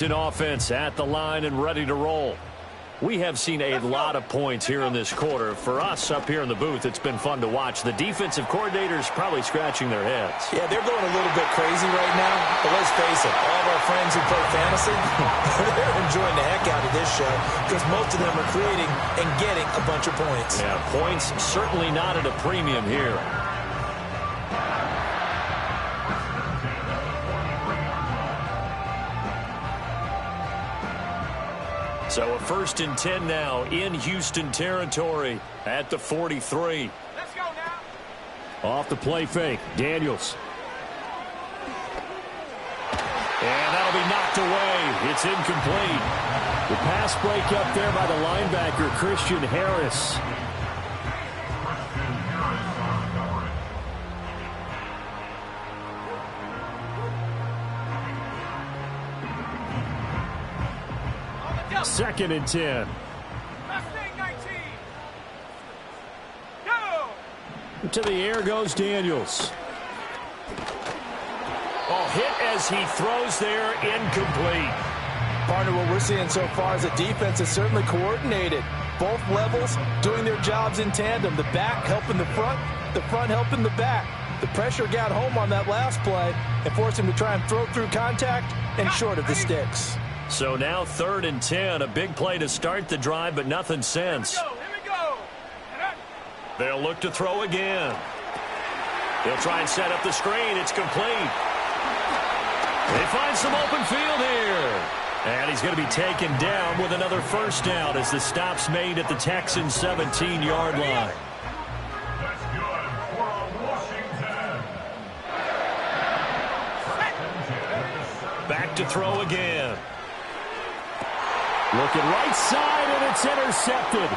In offense at the line and ready to roll. We have seen a lot of points here in this quarter. For us up here in the booth, it's been fun to watch. The defensive coordinators probably scratching their heads. Yeah, they're going a little bit crazy right now. But let's face it, all of our friends who play fantasy, they're enjoying the heck out of this show because most of them are creating and getting a bunch of points. Yeah, points certainly not at a premium here. So a 1st and 10 now in Houston territory at the 43. Let's go now. Off the play fake, Daniels. And that'll be knocked away. It's incomplete. The pass break up there by the linebacker, Christian Harris. Second and 10. Mustang 19. Go. To the air goes Daniels. Oh, hit as he throws there, incomplete. Partner, what we're seeing so far is the defense is certainly coordinated. Both levels doing their jobs in tandem. The back helping the front helping the back. The pressure got home on that last play and forced him to try and throw through contact and short of the sticks. So now 3rd and 10, a big play to start the drive, but nothing since. Here we go. They'll look to throw again. He'll try and set up the screen. It's complete. They find some open field here. And he's going to be taken down with another first down as the stop's made at the Texans' 17-yard line. Back to throw again. Looking right side, and it's intercepted.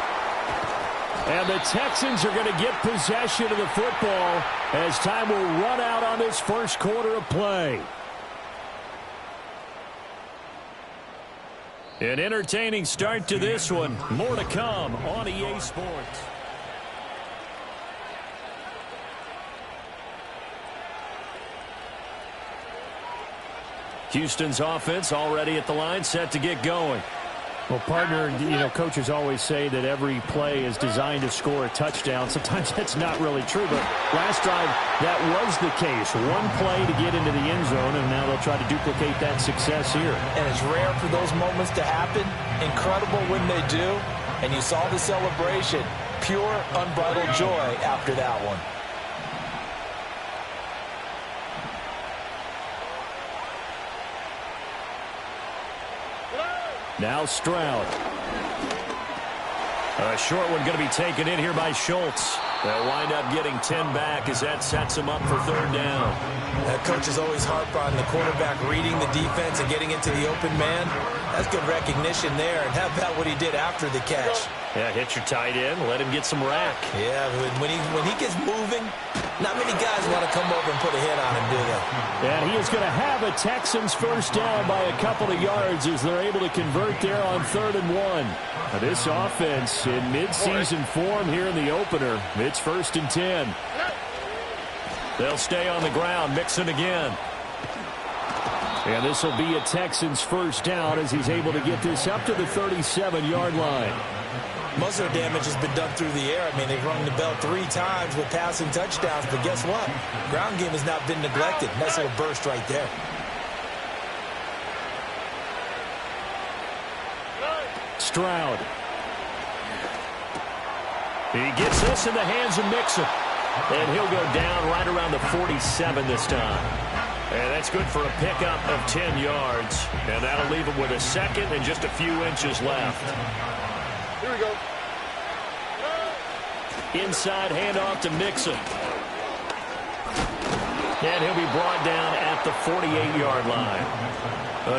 And the Texans are going to get possession of the football as time will run out on this first quarter of play. An entertaining start to this one. More to come on EA Sports. Houston's offense already at the line, set to get going. Well, partner, coaches always say that every play is designed to score a touchdown. Sometimes that's not really true, but last drive, that was the case. One play to get into the end zone, and now they'll try to duplicate that success here. And it's rare for those moments to happen. Incredible when they do. And you saw the celebration. Pure, unbridled joy after that one. Now Stroud. A short one going to be taken in here by Schultz. They'll wind up getting 10 back as that sets him up for 3rd down. That coach is always harp on the quarterback reading the defense and getting into the open man. That's good recognition there. And how about what he did after the catch? Yeah, hit your tight end, let him get some rack. Yeah, when he gets moving, not many guys want to come over and put a hit on him, do they? And he is going to have a Texans first down by a couple of yards as they're able to convert there on 3rd and 1. Now this offense in midseason form here in the opener. It's 1st and 10. They'll stay on the ground, Mixon again. And this will be a Texans first down as he's able to get this up to the 37-yard line. Most of the damage has been done through the air. I mean, they've rung the bell 3 times with passing touchdowns, but guess what? Ground game has not been neglected. Nice little burst right there. Stroud. He gets this in the hands of Mixon. And he'll go down right around the 47 this time. And that's good for a pickup of 10 yards. And that'll leave him with a second and just a few inches left. Here we go. Inside handoff to Mixon. And he'll be brought down at the 48-yard line.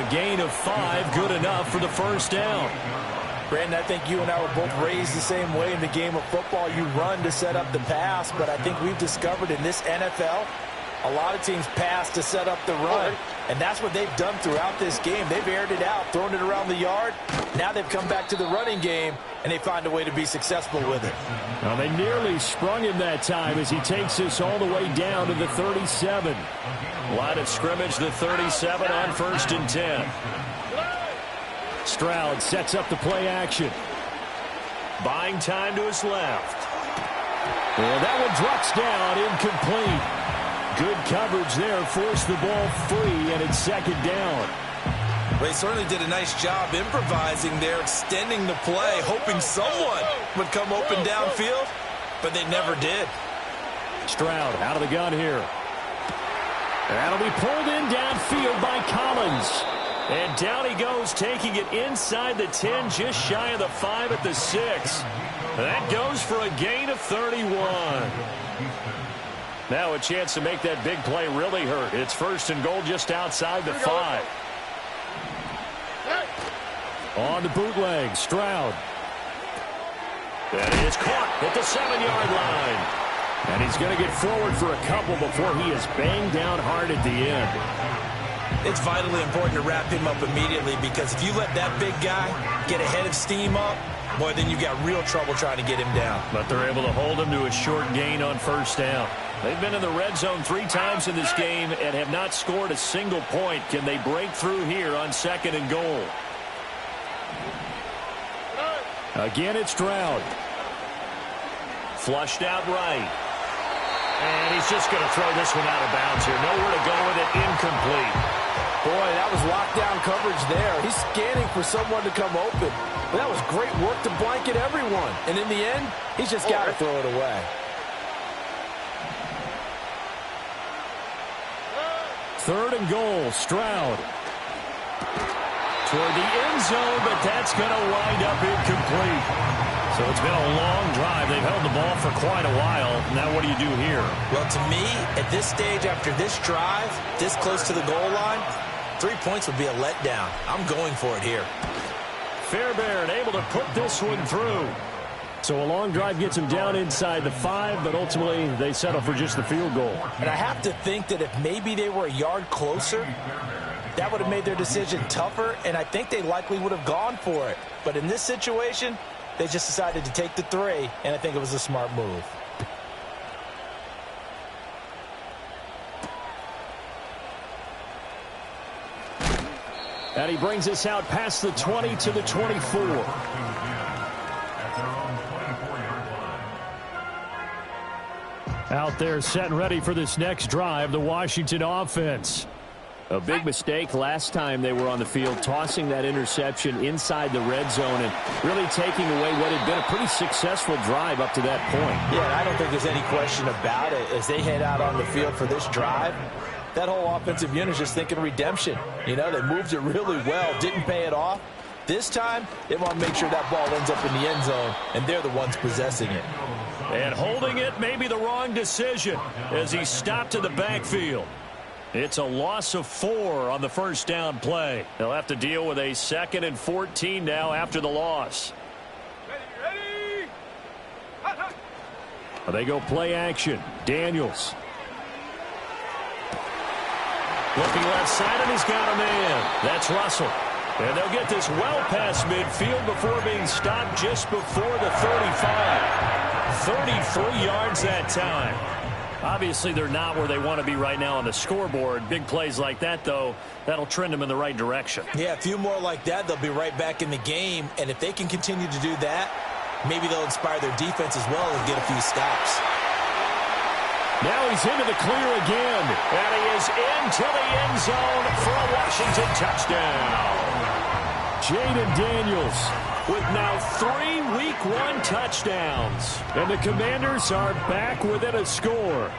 A gain of 5, good enough for the first down. Brandon, I think you and I were both raised the same way in the game of football. You run to set up the pass, but I think we've discovered in this NFL, a lot of teams pass to set up the run, and that's what they've done throughout this game. They've aired it out, thrown it around the yard. Now they've come back to the running game, and they find a way to be successful with it. Well, they nearly sprung him that time as he takes this all the way down to the 37. Line of scrimmage, the 37 on 1st and 10. Stroud sets up the play action. Buying time to his left. And that one drops down, incomplete. Good coverage there, forced the ball free, and it's second down. They certainly did a nice job improvising there, extending the play, hoping someone would come open downfield, but they never did. Stroud out of the gun here. That'll be pulled in downfield by Collins. And down he goes, taking it inside the 10, just shy of the 5 at the 6. That goes for a gain of 31. Now a chance to make that big play really hurt. It's first and goal just outside the 5. On the bootleg, Stroud. And he is caught at the 7-yard line. And he's going to get forward for a couple before he is banged down hard at the end. It's vitally important to wrap him up immediately, because if you let that big guy get a head of steam up, boy, then you got real trouble trying to get him down. But they're able to hold him to a short gain on first down. They've been in the red zone 3 times in this game and have not scored a single point. Can they break through here on second and goal? Again, it's Stroud. Flushed out right. And he's just going to throw this one out of bounds here. Nowhere to go with it. Incomplete. Boy, that was lockdown coverage there. He's scanning for someone to come open. But that was great work to blanket everyone. And in the end, he's just got to throw it away. Third and goal, Stroud. Toward the end zone, but that's going to wind up incomplete. So it's been a long drive. They've held the ball for quite a while. Now what do you do here? Well, to me, at this stage, after this drive, this close to the goal line, 3 points would be a letdown. I'm going for it here. Fairbairn able to put this one through. So a long drive gets him down inside the 5, but ultimately they settle for just the field goal. And I have to think that if maybe they were a yard closer, that would have made their decision tougher, and I think they likely would have gone for it. But in this situation, they just decided to take the 3, and I think it was a smart move. And he brings us out past the 20 to the 24. Out there set and ready for this next drive, the Washington offense. A big mistake last time they were on the field, tossing that interception inside the red zone and really taking away what had been a pretty successful drive up to that point. Yeah, I don't think there's any question about it. As they head out on the field for this drive, that whole offensive unit is just thinking redemption. You know, they moved it really well, didn't pay it off. This time, they want to make sure that ball ends up in the end zone, and they're the ones possessing it. And holding it may be the wrong decision as he stopped in the backfield. It's a loss of 4 on the first down play. They'll have to deal with a 2nd and 14 now after the loss. Ready? They go play action. Daniels. Looking left side, and he's got a man. That's Russell. And they'll get this well past midfield before being stopped just before the 35. 33 yards that time. Obviously, they're not where they want to be right now on the scoreboard. Big plays like that, though, that'll trend them in the right direction. Yeah, a few more like that, they'll be right back in the game. And if they can continue to do that, maybe they'll inspire their defense as well and get a few stops. Now he's into the clear again. And he is into the end zone for a Washington touchdown. Jaden Daniels with now 3 Week 1 touchdowns. And the Commanders are back within a score.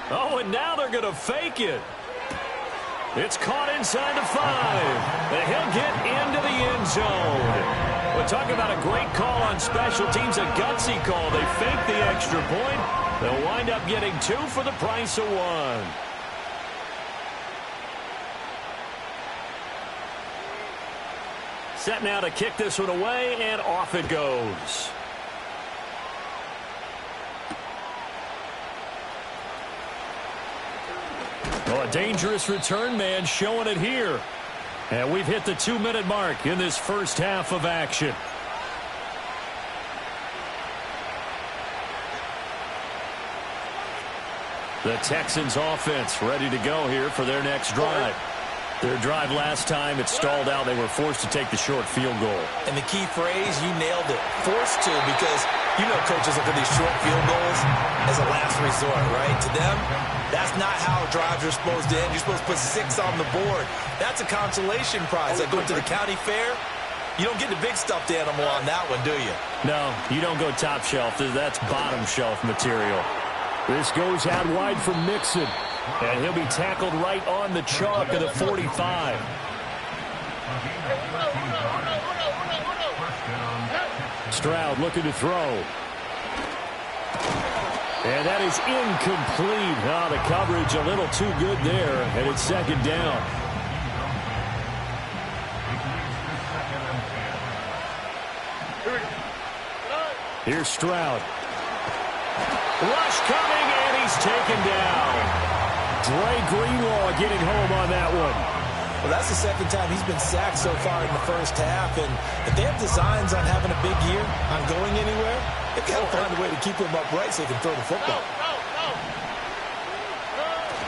Oh, and now they're going to fake it. It's caught inside the 5. And he'll get into the end zone. We'll talk about a great call on special teams, a gutsy call. They fake the extra point. They'll wind up getting 2 for the price of 1. Set now to kick this one away, and off it goes. Well, a dangerous return man showing it here. And we've hit the 2-minute mark in this first half of action. The Texans offense ready to go here for their next drive. Their drive last time, it stalled out. They were forced to take the short field goal. And the key phrase, you nailed it, forced to, because you know coaches look at these short field goals as a last resort, right? To them, that's not how drives are supposed to end. You're supposed to put 6 on the board. That's a consolation prize. Like going to the county fair, you don't get the big stuffed animal on that one, do you? No, you don't go top shelf. That's bottom shelf material. This goes out wide from Mixon. And he'll be tackled right on the chalk of the 45. Stroud looking to throw. And that is incomplete. Oh, the coverage a little too good there, and it's second down. Here's Stroud. Rush coming, and he's taken down. Dre Greenlaw getting home on that one. Well, that's the second time he's been sacked so far in the first half. And if they have designs on having a big year, on going anywhere, they've got to find a way to keep him upright so they can throw the football.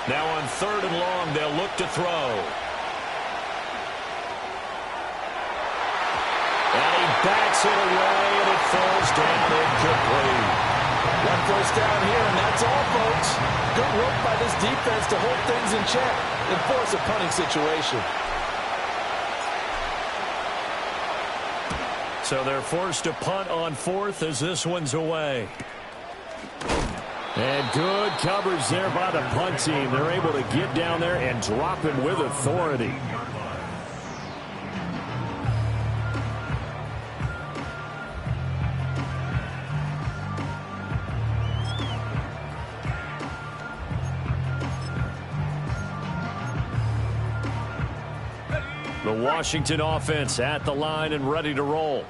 Now on 3rd and long, they'll look to throw. And he bats it away, and it falls down incomplete. One first down here, and that's all, folks. Good work by this defense to hold things in check and force a punting situation. So they're forced to punt on 4th as this one's away. And good coverage there by the punt team. They're able to get down there and drop him with authority. The Washington offense at the line and ready to roll.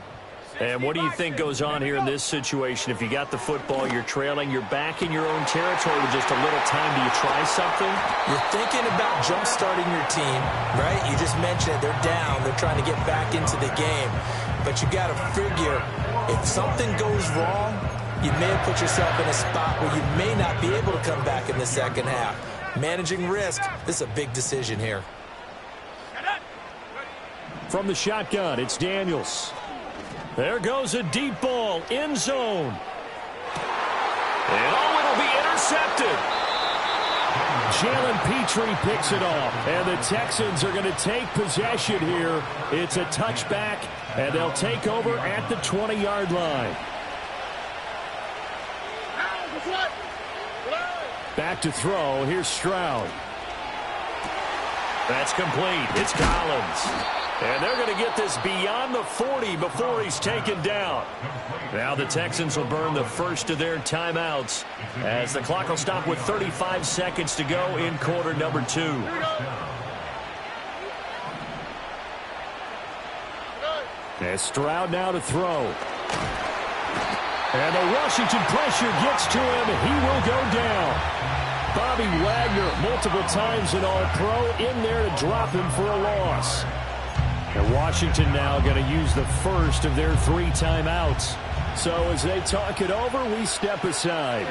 And what do you think goes on here in this situation? If you got the football, you're trailing, you're back in your own territory with just a little time. Do you try something? You're thinking about jump-starting your team, right? You just mentioned it. They're down. They're trying to get back into the game. But you got to figure, if something goes wrong, you may have put yourself in a spot where you may not be able to come back in the second half. Managing risk, this is a big decision here. From the shotgun, it's Daniels. There goes a deep ball, end zone. And oh, it'll be intercepted. Jalen Petrie picks it off, and the Texans are going to take possession here. It's a touchback, and they'll take over at the 20-yard line. Back to throw. Here's Stroud. That's complete. It's Collins. And they're going to get this beyond the 40 before he's taken down. Now the Texans will burn the first of their timeouts as the clock will stop with 35 seconds to go in quarter number 2. As Stroud now to throw. And the Washington pressure gets to him. He will go down. Bobby Wagner, multiple times an All-Pro, in there to drop him for a loss. And Washington now going to use the first of their 3 timeouts. So as they talk it over, we step aside.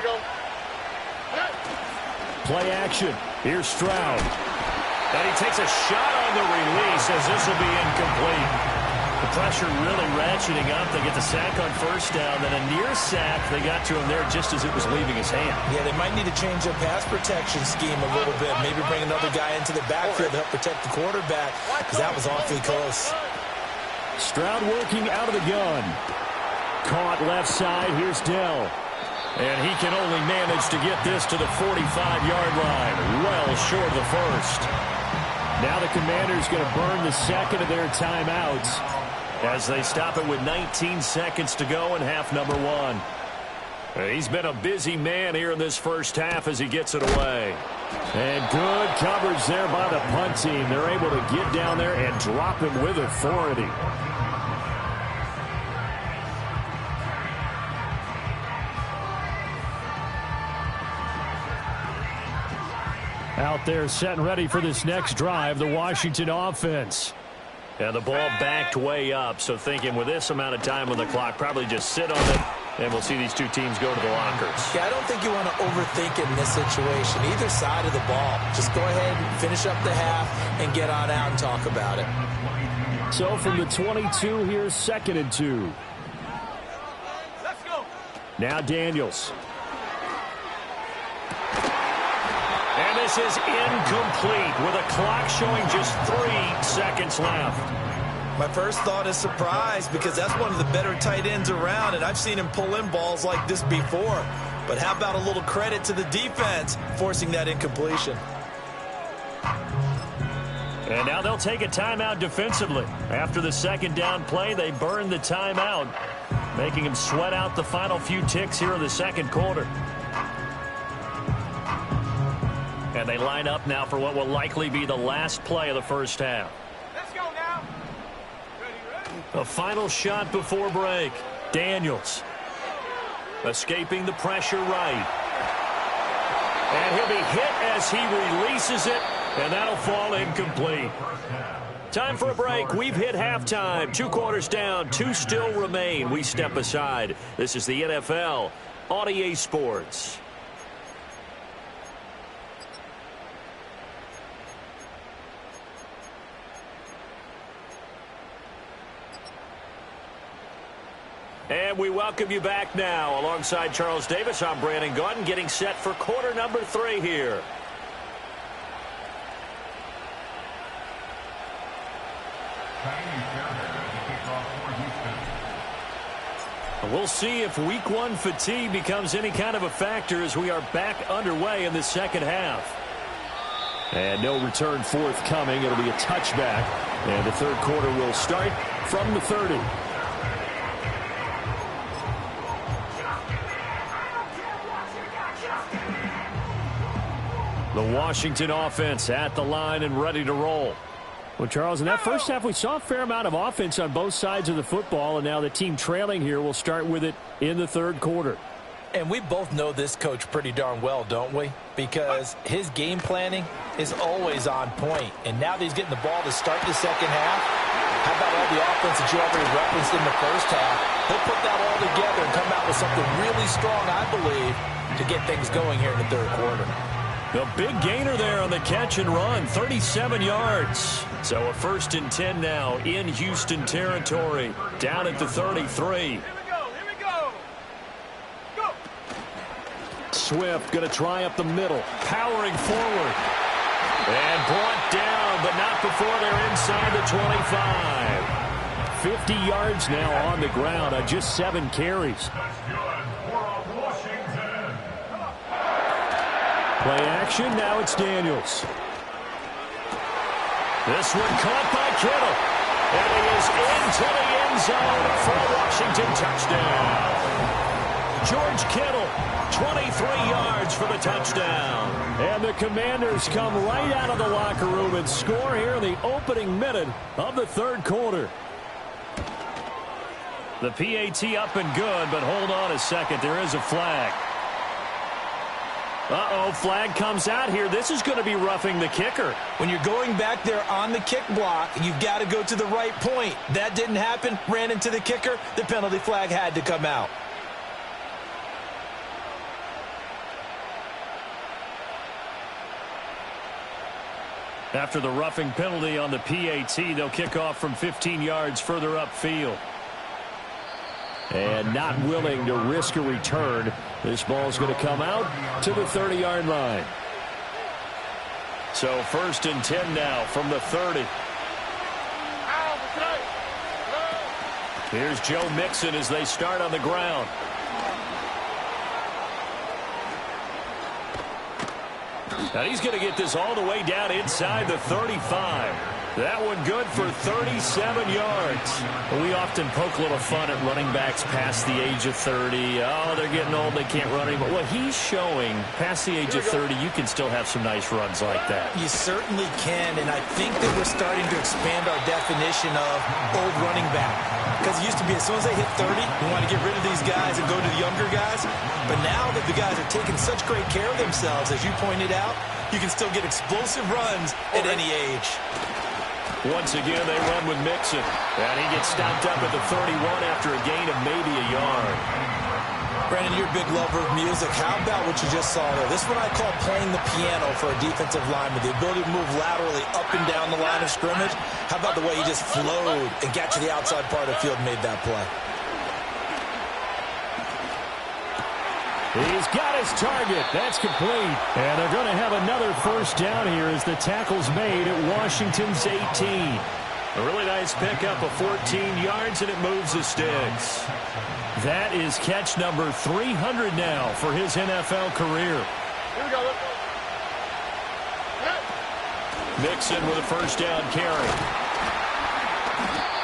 Play action. Here's Stroud. And he takes a shot on the release as this will be incomplete. The pressure really ratcheting up. They get the sack on first down. Then a near sack. They got to him there just as it was leaving his hand. Yeah, they might need to change their pass protection scheme a little bit. Maybe bring another guy into the backfield to help protect the quarterback, because that was awfully close. Stroud working out of the gun. Caught left side. Here's Dell. And he can only manage to get this to the 45-yard line. Well short of the first. Now the Commanders going to burn the second of their timeouts as they stop it with 19 seconds to go in half number 1. He's been a busy man here in this first half as he gets it away. And good coverage there by the punt team. They're able to get down there and drop him with authority. Out there set and ready for this next drive, the Washington offense. And the ball backed way up, so thinking with this amount of time on the clock, probably just sit on it And we'll see these two teams go to the lockers. Yeah, I don't think you want to overthink it in this situation. Either side of the ball. Just go ahead and finish up the half and get on out and talk about it. So from the 22, here's 2nd and 2. Let's go. Now Daniels. And this is incomplete with a clock showing just 3 seconds left. My first thought is surprise because that's one of the better tight ends around, and I've seen him pull in balls like this before. But how about a little credit to the defense forcing that incompletion? And now they'll take a timeout defensively. After the 2nd down play, they burn the timeout, making him sweat out the final few ticks here in the 2nd quarter. And they line up now for what will likely be the last play of the 1st half. Let's go now. Ready. A final shot before break. Daniels escaping the pressure right. And he'll be hit as he releases it, and that'll fall incomplete. Time for a break. We've hit halftime. 2 quarters down, 2 still remain. We step aside. This is the NFL on EA Sports. And we welcome you back now. Alongside Charles Davis, I'm Brandon Gaudin, getting set for quarter number 3 here. We'll see if week 1 fatigue becomes any kind of a factor as we are back underway in the 2nd half. And no return forthcoming. It'll be a touchback. And the 3rd quarter will start from the 30. The Washington offense at the line and ready to roll. Well, Charles, in that first half, we saw a fair amount of offense on both sides of the football, and now the team trailing here will start with it in the 3rd quarter. And we both know this coach pretty darn well, don't we? Because his game planning is always on point. And now that he's getting the ball to start the 2nd half, how about all the offense that you already referenced in the 1st half? He'll put that all together and come out with something really strong, I believe, to get things going here in the 3rd quarter. The big gainer there on the catch and run, 37 yards. So a 1st and 10 now in Houston territory, down at the 33. Here we go. Go. Swift going to try up the middle, powering forward. And brought down, but not before they're inside the 25. 50 yards now on the ground on just 7 carries. Play action, now it's Daniels. This one caught by Kittle. And he is into the end zone for a Washington touchdown. George Kittle, 23 yards for the touchdown. And the Commanders come right out of the locker room and score here in the opening minute of the 3rd quarter. The PAT up and good, but hold on a second. There is a flag. Uh-oh, flag comes out here. This is going to be roughing the kicker. When you're going back there on the kick block, you've got to go to the right point. That didn't happen. Ran into the kicker. The penalty flag had to come out. After the roughing penalty on the PAT, they'll kick off from 15 yards further upfield. And not willing to risk a return. This ball's going to come out to the 30-yard line. So 1st and 10 now from the 30. Here's Joe Mixon as they start on the ground. Now he's going to get this all the way down inside the 35. That one good for 37 yards. We often poke a little fun at running backs past the age of 30. Oh, they're getting old, they can't run anymore. Well, he's showing past the age of 30, you can still have some nice runs like that. You certainly can, and I think that we're starting to expand our definition of old running back. Because it used to be as soon as they hit 30, we want to get rid of these guys and go to the younger guys. But now that the guys are taking such great care of themselves, as you pointed out, you can still get explosive runs at any age. Once again, they run with Mixon. And he gets stopped up at the 31 after a gain of maybe a yard. Brandon, you're a big lover of music. How about what you just saw there? This is what I call playing the piano for a defensive lineman. The ability to move laterally up and down the line of scrimmage. How about the way he just flowed and got to the outside part of the field and made that play? He's got his target. That's complete. And they're going to have another first down here as the tackle's made at Washington's 18. A really nice pickup of 14 yards, and it moves the sticks. That is catch number 300 now for his NFL career. Here we go. Mixon with a first down carry.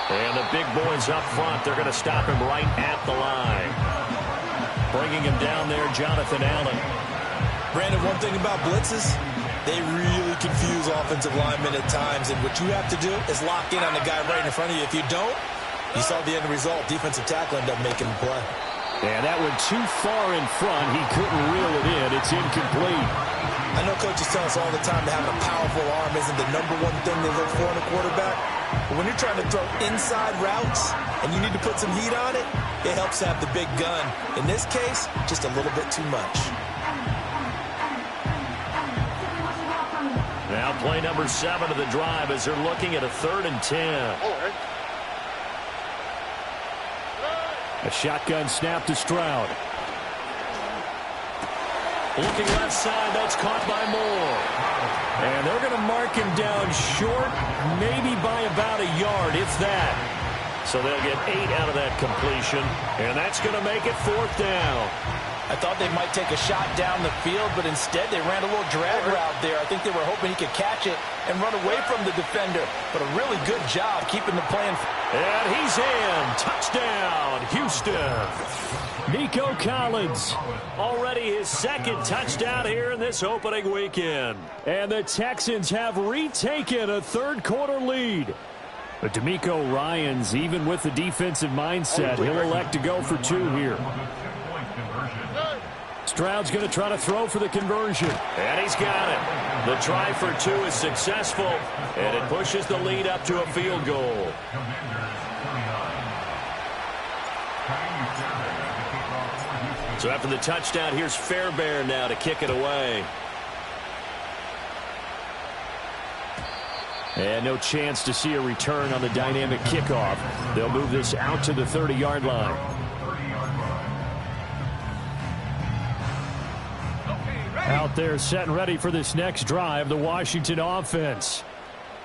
And the big boys up front, they're going to stop him right at the line. Bringing him down there, Jonathan Allen. Brandon, one thing about blitzes, they really confuse offensive linemen at times, and what you have to do is lock in on the guy right in front of you. If you don't, you saw the end result. Defensive tackle ended up making the play. And that went too far in front. He couldn't reel it in. It's incomplete. I know coaches tell us all the time that having a powerful arm isn't the number one thing they look for in a quarterback. But when you're trying to throw inside routes and you need to put some heat on it, it helps to have the big gun. In this case, just a little bit too much. Now play number 7 of the drive as they're looking at a 3rd and 10. A shotgun snap to Stroud. Looking left side, that's caught by Moore. And they're going to mark him down short, maybe by about a yard, if that. So they'll get 8 out of that completion, and that's going to make it 4th down. I thought they might take a shot down the field, but instead they ran a little drag route there. I think they were hoping he could catch it and run away from the defender. But a really good job keeping the play in. And he's in. Touchdown, Houston. Nico Collins, already his 2nd touchdown here in this opening weekend. And the Texans have retaken a 3rd quarter lead. But DeMeco Ryans, even with the defensive mindset, he'll elect to go for 2 here. Stroud's going to try to throw for the conversion. And he's got it. The try for 2 is successful, and it pushes the lead up to a field goal. So after the touchdown, here's Fairbairn now to kick it away. And no chance to see a return on the dynamic kickoff. They'll move this out to the 30-yard line. Out there set and ready for this next drive, the Washington offense.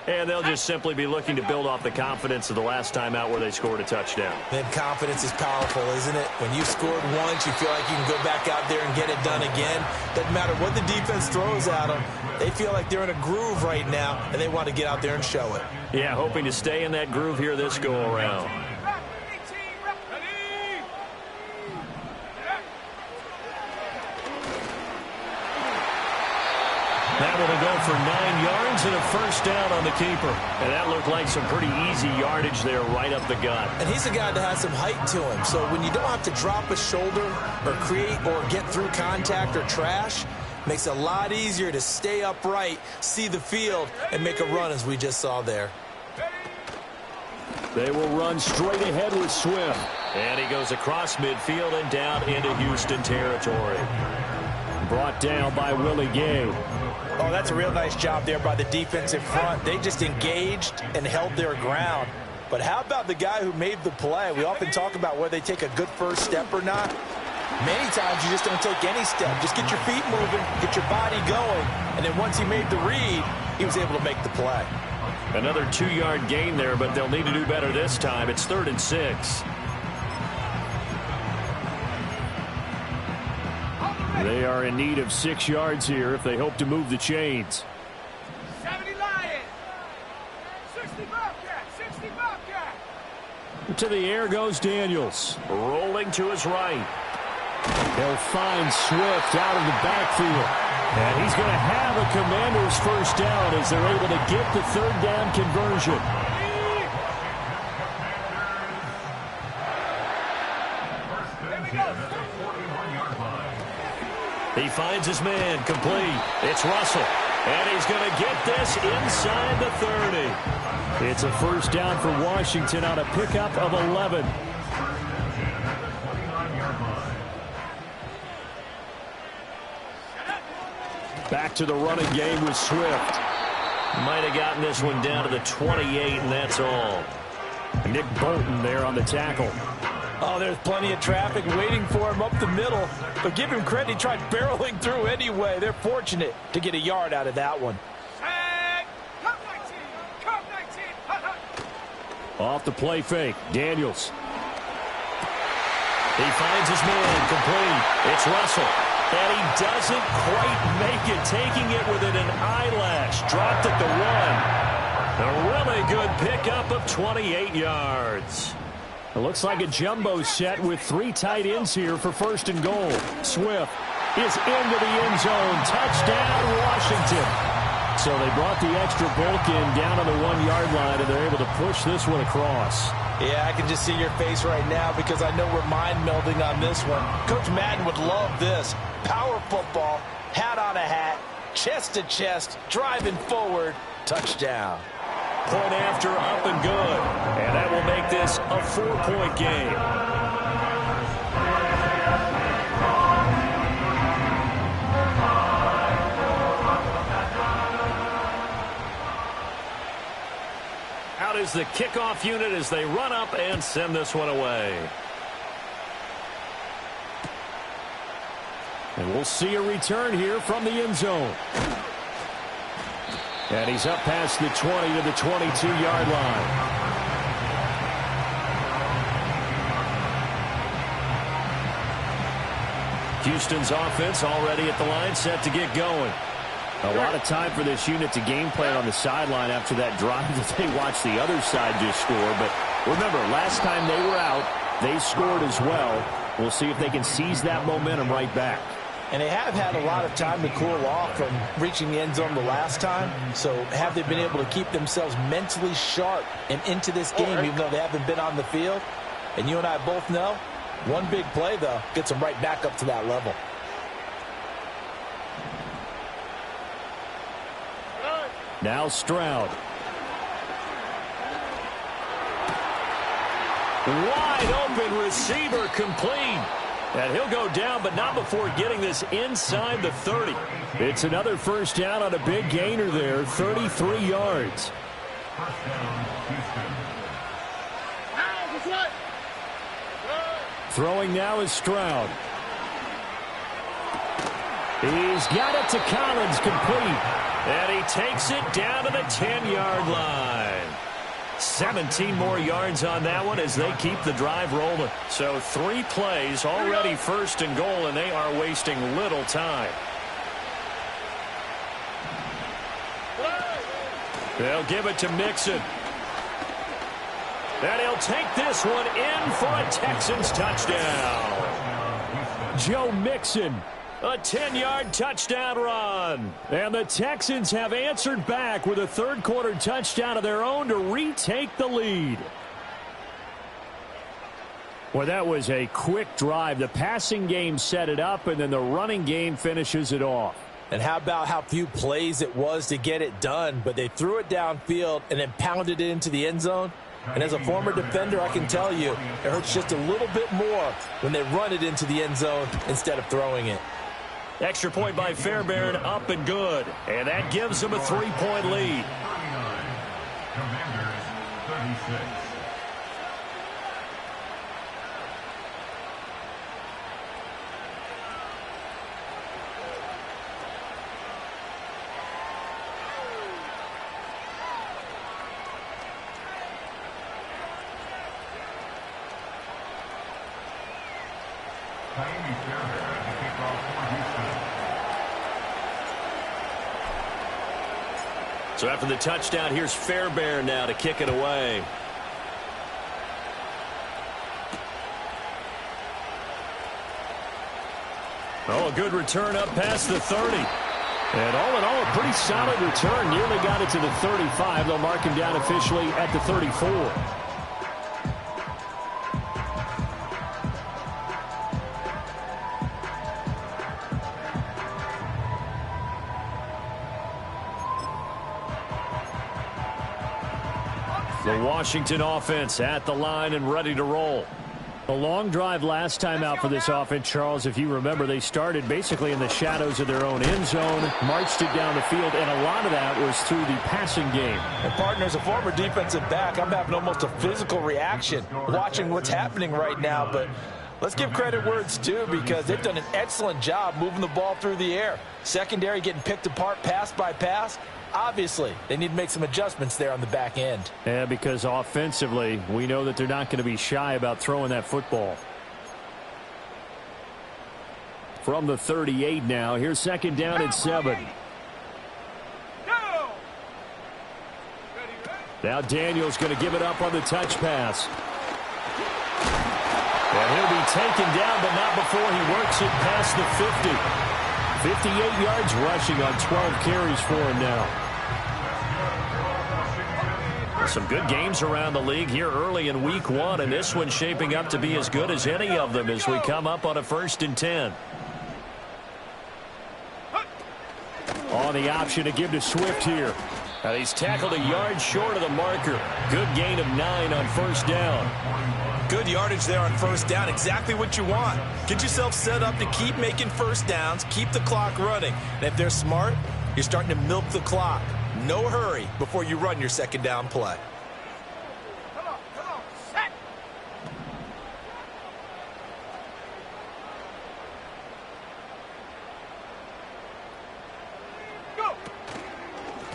And they'll just simply be looking to build off the confidence of the last time out where they scored a touchdown. Then confidence is powerful, isn't it? When you scored once, you feel like you can go back out there and get it done again. Doesn't matter what the defense throws at them. They feel like they're in a groove right now, and they want to get out there and show it. Yeah, hoping to stay in that groove here this go-around. That will go for 9 yards and a first down on the keeper. And that looked like some pretty easy yardage there right up the gut. And he's a guy that has some height to him. So when you don't have to drop a shoulder or create or get through contact or trash, makes it a lot easier to stay upright, see the field, and make a run as we just saw there. They will run straight ahead with Swift. And he goes across midfield and down into Houston territory. Brought down by Willie Gay. Oh, that's a real nice job there by the defensive front. They just engaged and held their ground. But how about the guy who made the play? We often talk about whether they take a good first step or not. Many times you just don't take any step. Just get your feet moving, get your body going, and then once he made the read, he was able to make the play. Another 2-yard gain there, but they'll need to do better this time. It's 3rd and 6. They are in need of 6 yards here if they hope to move the chains. 70 Lions. 60 Bobcat. 60 Bobcat. To the air goes Daniels. Rolling to his right. He'll find Swift out of the backfield. And he's going to have a Commander's first down as they're able to get the 3rd down conversion. He finds his man complete. It's Russell. And he's going to get this inside the 30. It's a first down for Washington on a pickup of 11. Back to the running game with Swift. Might have gotten this one down to the 28, and that's all. Nick Bolton there on the tackle. Oh, there's plenty of traffic waiting for him up the middle. But give him credit, he tried barreling through anyway. They're fortunate to get a yard out of that one. Come 19! Come 19! Off the play fake. Daniels. He finds his man complete. It's Russell. And he doesn't quite make it, taking it within an eyelash. Dropped at the 1. A really good pickup of 28 yards. It looks like a jumbo set with 3 tight ends here for 1st and goal. Swift is into the end zone. Touchdown, Washington. So they brought the extra bulk in down on the 1-yard line, and they're able to push this one across. Yeah, I can just see your face right now because I know we're mind melding on this one. Coach Madden would love this. Power football, hat on a hat, chest to chest, driving forward, touchdown. Point after, up and good. And that will make this a 4-point game. Out is the kickoff unit as they run up and send this one away. And we'll see a return here from the end zone. And he's up past the 20 to the 22-yard line. Houston's offense already at the line, set to get going. A lot of time for this unit to game plan on the sideline after that drive that they watched the other side just score. But remember, last time they were out, they scored as well. We'll see if they can seize that momentum right back. And they have had a lot of time to cool off from reaching the end zone the last time. So have they been able to keep themselves mentally sharp and into this game, even though they haven't been on the field? And you and I both know, one big play, though, gets them right back up to that level. Now Stroud. Wide open receiver complete. And he'll go down, but not before getting this inside the 30. It's another first down on a big gainer there, 33 yards. Throwing now is Stroud. He's got it to Collins, complete. And he takes it down to the 10-yard line. 17 more yards on that one as they keep the drive rolling. So 3 plays already 1st and goal, and they are wasting little time. They'll give it to Mixon. And he'll take this one in for a Texans touchdown. Joe Mixon. A 10-yard touchdown run. And the Texans have answered back with a third-quarter touchdown of their own to retake the lead. Well, that was a quick drive. The passing game set it up, and then the running game finishes it off. And how about how few plays it was to get it done, but they threw it downfield and then pounded it into the end zone. And as a former defender, I can tell you, it hurts just a little bit more when they run it into the end zone instead of throwing it. Extra point by Fairbairn, up and good. And that gives them a 3-point lead. So after the touchdown, here's Fairbairn now to kick it away. Oh, a good return up past the 30. And all in all, a pretty solid return. Nearly got it to the 35. They'll mark him down officially at the 34. The Washington offense at the line and ready to roll. A long drive last time out for this offense, Charles. If you remember, they started basically in the shadows of their own end zone, marched it down the field, and a lot of that was through the passing game. And partner, as a former defensive back, I'm having almost a physical reaction watching what's happening right now. But let's give credit where it's due, because they've done an excellent job moving the ball through the air. Secondary getting picked apart pass by pass. Obviously, they need to make some adjustments there on the back end. Yeah, because offensively, we know that they're not going to be shy about throwing that football. From the 38 now, here's second down and 7. Now Daniels going to give it up on the touch pass. And he'll be taken down, but not before he works it past the 50. 58 yards rushing on 12 carries for him now. Some good games around the league here early in week 1, and this one's shaping up to be as good as any of them as we come up on a 1st and 10. On the option to give to Swift here. Now he's tackled a yard short of the marker. Good gain of 9 on 1st down. Good yardage there on 1st down. Exactly what you want. Get yourself set up to keep making 1st downs, keep the clock running. And if they're smart, you're starting to milk the clock. No hurry before you run your 2nd down play. Come on, set. Go.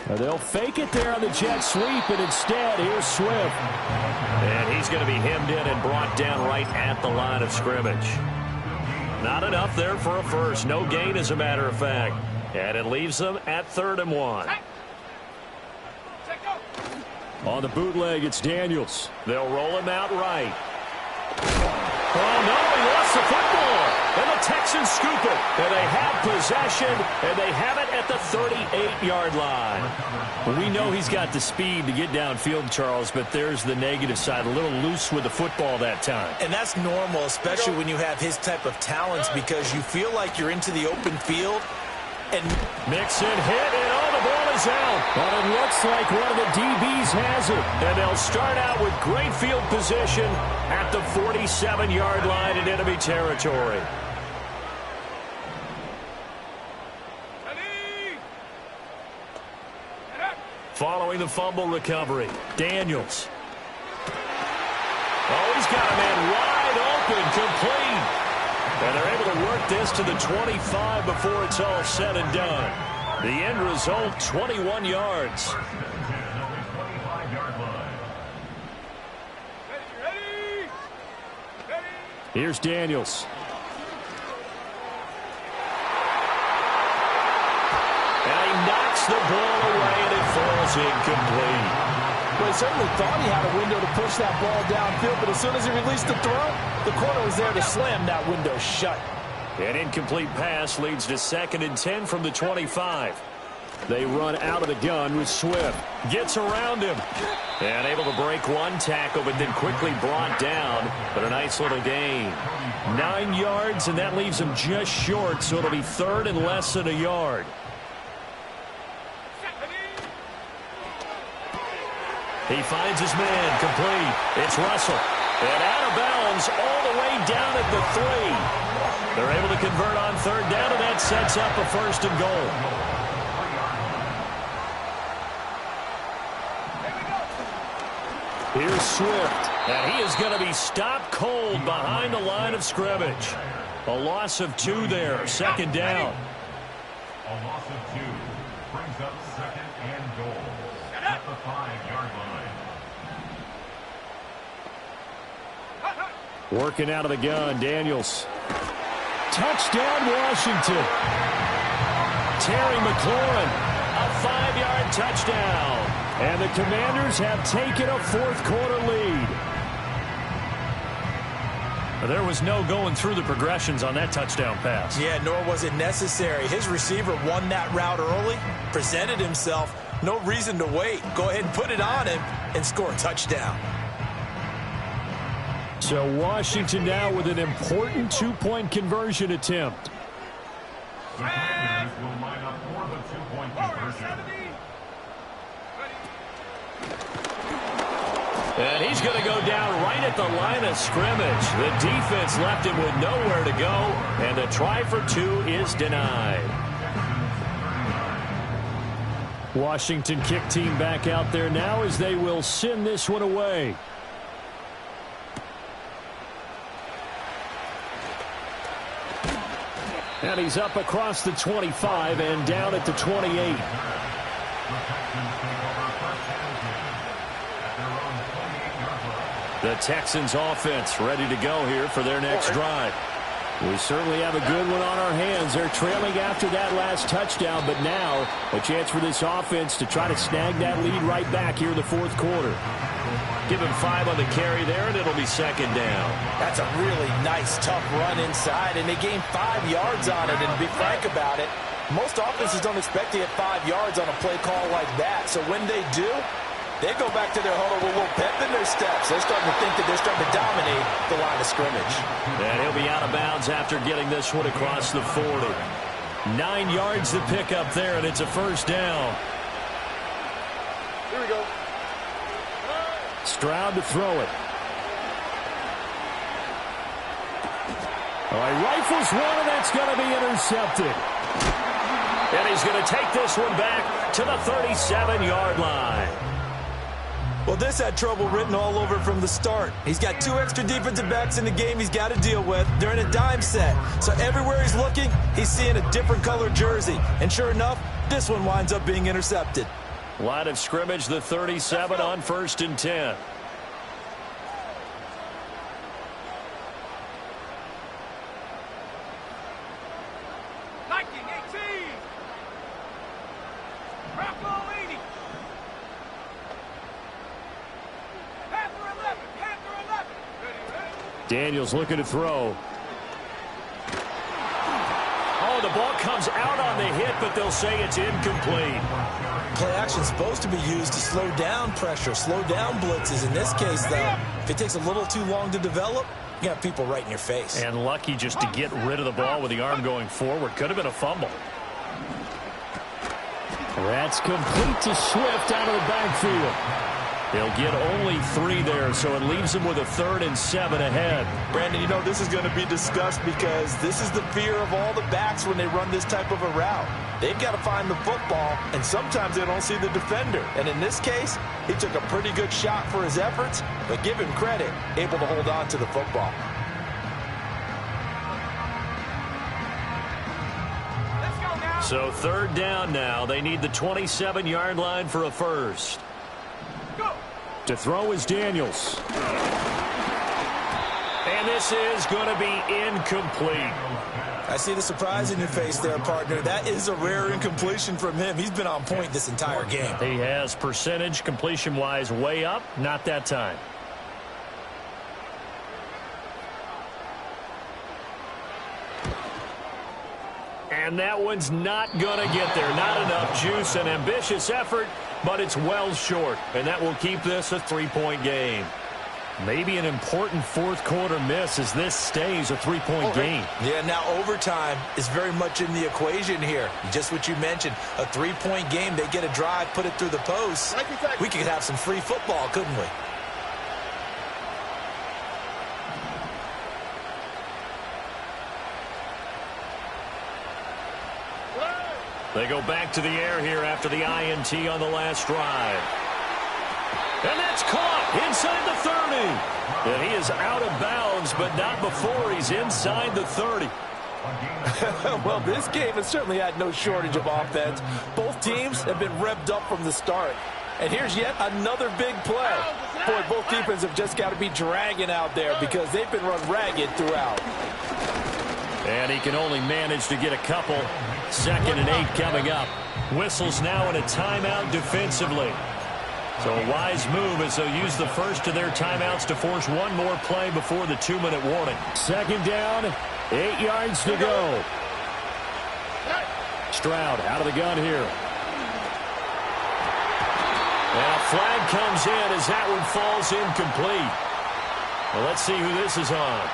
Now they'll fake it there on the jet sweep, and instead, here's Swift. And he's going to be hemmed in and brought down right at the line of scrimmage. Not enough there for a first. No gain, as a matter of fact. And it leaves them at 3rd and 1. On the bootleg, it's Daniels. They'll roll him out right. Oh, no, he lost the football. And the Texans scoop it. And they have possession, and they have it at the 38-yard line. We know he's got the speed to get downfield, Charles, but there's the negative side. A little loose with the football that time. And that's normal, especially when you have his type of talents, because you feel like you're into the open field. And Mixon hit, and oh, the ball is out. But it looks like one of the DBs has it. And they'll start out with great field position at the 47-yard line in enemy territory. Following the fumble recovery, Daniels. Oh, he's got a man wide open, complete. And they're able to work this to the 25 before it's all said and done. The end result, 21 yards. Here's Daniels. And he knocks the ball away, and it falls incomplete. Well, he certainly thought he had a window to push that ball downfield, but as soon as he released the throw, the corner was there to slam that window shut. An incomplete pass leads to 2nd and 10 from the 25. They run out of the gun with Swift. Gets around him. And able to break one tackle, but then quickly brought down. But a nice little gain. 9 yards, and that leaves him just short, so it'll be 3rd and less than a yard. He finds his man, complete. It's Russell. And out of bounds all the way down at the 3. They're able to convert on 3rd down, and that sets up a 1st and goal. Here's Swift. And he is going to be stopped cold behind the line of scrimmage. A loss of 2 there, 2nd down. A loss of 2 brings up 2nd and goal at the 5-yard line. Working out of the gun, Daniels. Touchdown, Washington. Terry McLaurin, a 5-yard touchdown. And the Commanders have taken a 4th quarter lead. There was no going through the progressions on that touchdown pass. Yeah, nor was it necessary. His receiver won that route early, presented himself. No reason to wait. Go ahead and put it on him and score a touchdown. So Washington now with an important 2-point conversion attempt. The Commanders will line up for the 2-point conversion. And he's going to go down right at the line of scrimmage. The defense left him with nowhere to go, and the try for two is denied. Washington kick team back out there now as they will send this one away. And he's up across the 25 and down at the 28. The Texans offense ready to go here for their next drive. We certainly have a good one on our hands. They're trailing after that last touchdown, but now a chance for this offense to try to snag that lead right back here in the fourth quarter. Give him 5 on the carry there, and it'll be second down. That's a really nice, tough run inside, and they gained 5 yards on it. And to be frank about it, most offenses don't expect to get 5 yards on a play call like that. So when they do, they go back to their huddle with a little pep in their steps. They're starting to think that they're starting to dominate the line of scrimmage. And he'll be out of bounds after getting this one across the 40. 9 yards to pick up there, and it's a first down. Here we go. Stroud to throw it. Oh, he rifles one, and that's going to be intercepted. And he's going to take this one back to the 37-yard line. Well, this had trouble written all over from the start. He's got 2 extra defensive backs in the game he's got to deal with. They're in a dime set. So everywhere he's looking, he's seeing a different color jersey. And sure enough, this one winds up being intercepted. Line of scrimmage, the 37 on 1st and 10. Daniels looking to throw. Oh, the ball comes out on the hit, but they'll say it's incomplete. Play action's supposed to be used to slow down pressure, slow down blitzes. In this case, though, if it takes a little too long to develop, you got people right in your face. And lucky just to get rid of the ball with the arm going forward. Could have been a fumble. That's complete to Swift out of the backfield. They'll get only 3 there, so it leaves them with a 3rd and 7 ahead. Brandon, you know this is going to be discussed because this is the fear of all the backs when they run this type of a route. They've got to find the football, and sometimes they don't see the defender. And in this case, he took a pretty good shot for his efforts, but give him credit, able to hold on to the football. So 3rd down now. They need the 27-yard line for a first. To throw is Daniels. And this is going to be incomplete. I see the surprise in your face there, partner. That is a rare incompletion from him. He's been on point this entire game. He has percentage completion-wise way up. Not that time. And that one's not going to get there. Not enough juice. An ambitious effort, but it's well short. And that will keep this a 3-point game. Maybe an important fourth quarter miss as this stays a 3-point game. Yeah, now overtime is very much in the equation here. Just what you mentioned, a 3-point game. They get a drive, put it through the post. We could have some free football, couldn't we? They go back to the air here after the INT on the last drive. And that's caught inside the 30. And he is out of bounds, but not before he's inside the 30. Well, this game has certainly had no shortage of offense. Both teams have been revved up from the start. And here's yet another big play. Boy, both defenses have just got to be dragging out there because they've been run ragged throughout. And he can only manage to get a couple. 2nd and 8 coming up. Whistles now in a timeout defensively. So a wise move as they'll use the first of their timeouts to force one more play before the 2-minute warning. 2nd down, 8 yards to go. Stroud out of the gun here. And a flag comes in as that one falls incomplete. Well, let's see who this is on.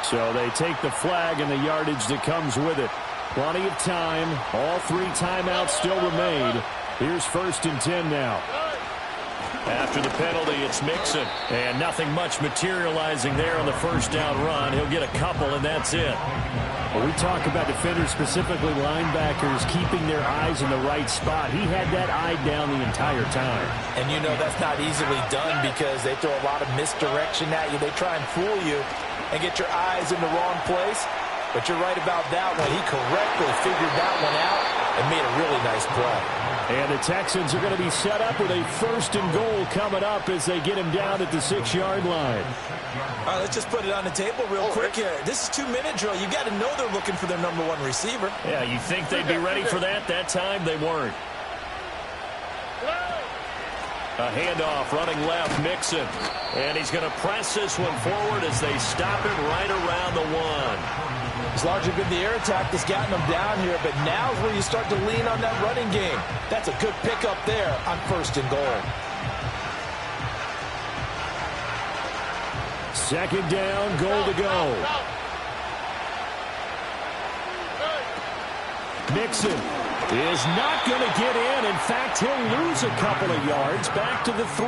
So they take the flag and the yardage that comes with it. Plenty of time. All 3 timeouts still remain. Here's 1st and 10 now. After the penalty, it's Mixon. And nothing much materializing there on the first down run. He'll get a couple, and that's it. Well, we talk about defenders, specifically linebackers, keeping their eyes in the right spot. He had that eye down the entire time. And you know that's not easily done because they throw a lot of misdirection at you. They try and fool you and get your eyes in the wrong place. But you're right about that one. He correctly figured that one out and made a really nice play. And the Texans are going to be set up with a 1st and goal coming up as they get him down at the 6-yard line. All right, let's just put it on the table real quick here. This is 2-minute drill. You got to know they're looking for their #1 receiver. Yeah, you think they'd be ready for that? That time they weren't. A handoff running left, Mixon. And he's going to press this one forward as they stop him right around the 1. It's largely been the air attack that's gotten them down here, but now is where you start to lean on that running game. That's a good pickup there on 1st and goal. 2nd down, goal to go. Mixon is not going to get in. In fact, he'll lose a couple of yards back to the 3.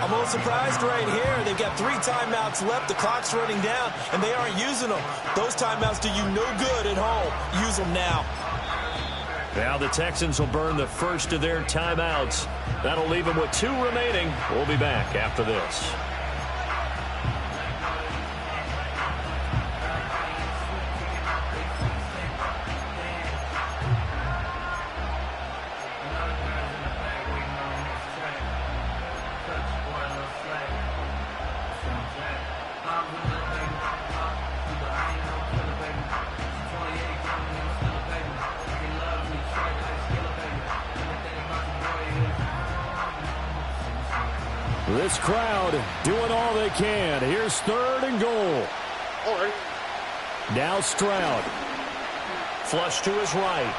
I'm a little surprised right here. They've got 3 timeouts left. The clock's running down, and they aren't using them. Those timeouts do you no good at home. Use them now. Now the Texans will burn the first of their timeouts. That'll leave them with 2 remaining. We'll be back after this. This crowd doing all they can. Here's 3rd and goal. All right. Now Stroud. Flush to his right.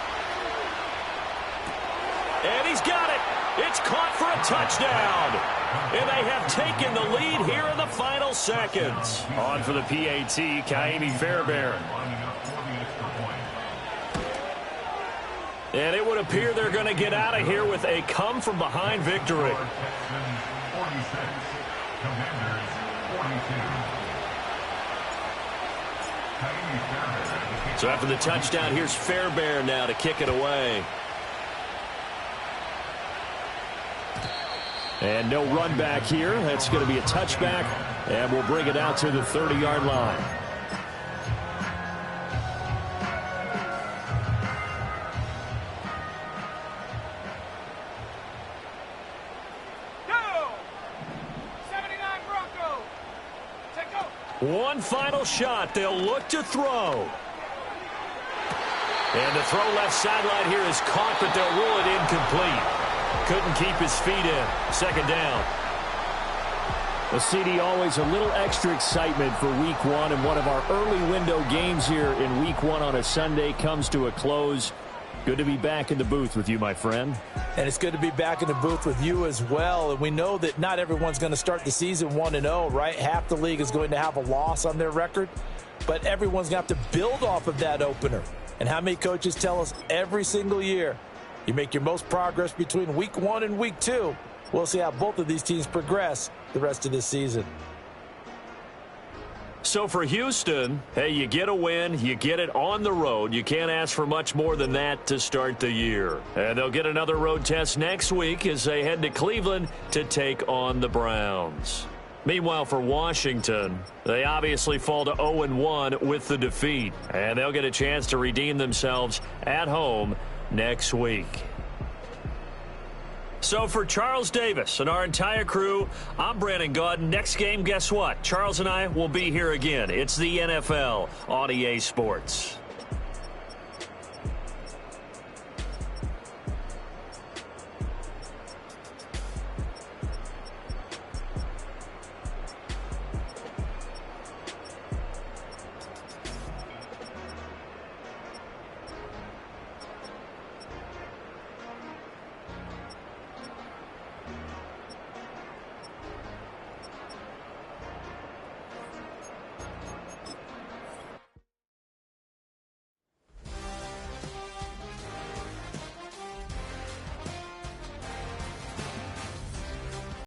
And he's got it. It's caught for a touchdown. And they have taken the lead here in the final seconds. On for the PAT, Kaimi Fairbairn. And it would appear they're going to get out of here with a come-from-behind victory. So after the touchdown, here's Fairbairn now to kick it away. And no run back here. That's going to be a touchback, and we'll bring it out to the 30-yard line. One final shot. They'll look to throw. And the throw left sideline here is caught, but they'll rule it incomplete. Couldn't keep his feet in. 2nd down. Well, CD, always a little extra excitement for Week 1, and one of our early window games here in Week 1 on a Sunday comes to a close. Good to be back in the booth with you, my friend. And it's good to be back in the booth with you as well. And we know that not everyone's going to start the season 1-0, right? Half the league is going to have a loss on their record, but everyone's going to have to build off of that opener. And how many coaches tell us every single year, you make your most progress between Week 1 and Week 2. We'll see how both of these teams progress the rest of this season. So for Houston, hey, you get a win, you get it on the road. You can't ask for much more than that to start the year. And they'll get another road test next week as they head to Cleveland to take on the Browns. Meanwhile, for Washington, they obviously fall to 0-1 with the defeat. And they'll get a chance to redeem themselves at home next week. So for Charles Davis and our entire crew, I'm Brandon Gaudin. Next game, guess what? Charles and I will be here again. It's the NFL on EA Sports.